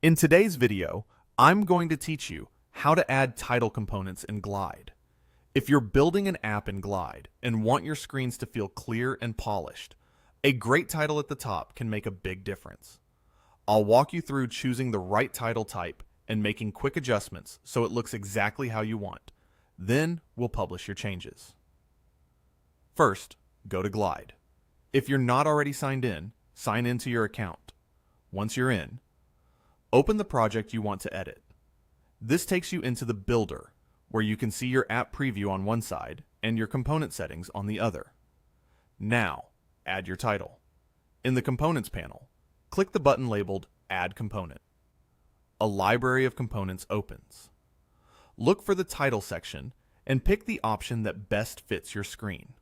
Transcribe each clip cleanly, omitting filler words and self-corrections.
In today's video, I'm going to teach you how to add title components in Glide. If you're building an app in Glide and want your screens to feel clear and polished, a great title at the top can make a big difference. I'll walk you through choosing the right title type and making quick adjustments so it looks exactly how you want. Then we'll publish your changes. First, go to Glide. If you're not already signed in, sign into your account. Once you're in, open the project you want to edit. This takes you into the Builder, where you can see your app preview on one side and your component settings on the other. Now, add your title. In the Components panel, click the button labeled Add Component. A library of components opens. Look for the Title section and pick the option that best fits your screen.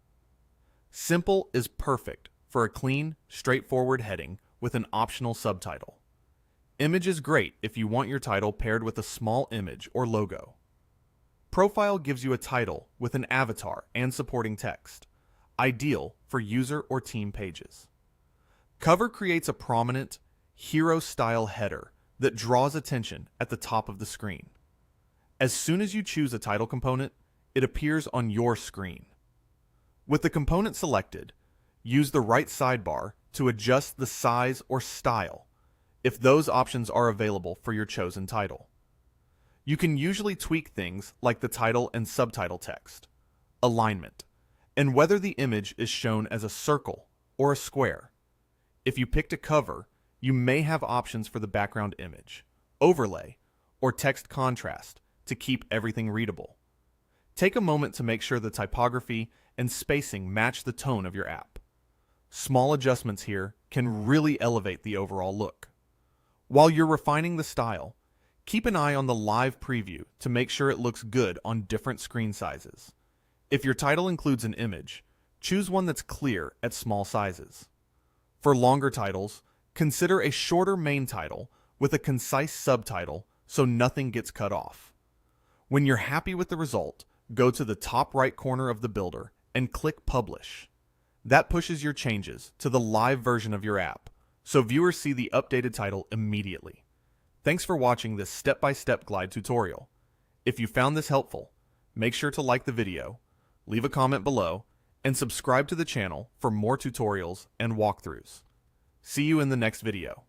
Simple is perfect for a clean, straightforward heading with an optional subtitle. Image is great if you want your title paired with a small image or logo. Profile gives you a title with an avatar and supporting text, ideal for user or team pages. Cover creates a prominent, hero-style header that draws attention at the top of the screen. As soon as you choose a title component, it appears on your screen. With the component selected, use the right sidebar to adjust the size or style if those options are available for your chosen title. You can usually tweak things like the title and subtitle text, alignment, and whether the image is shown as a circle or a square. If you picked a cover, you may have options for the background image, overlay, or text contrast to keep everything readable. Take a moment to make sure the typography and spacing match the tone of your app. Small adjustments here can really elevate the overall look. While you're refining the style, keep an eye on the live preview to make sure it looks good on different screen sizes. If your title includes an image, choose one that's clear at small sizes. For longer titles, consider a shorter main title with a concise subtitle so nothing gets cut off. When you're happy with the result, go to the top right corner of the Builder and click Publish. That pushes your changes to the live version of your app, so viewers see the updated title immediately. Thanks for watching this step-by-step Glide tutorial. If you found this helpful, make sure to like the video, leave a comment below, and subscribe to the channel for more tutorials and walkthroughs. See you in the next video.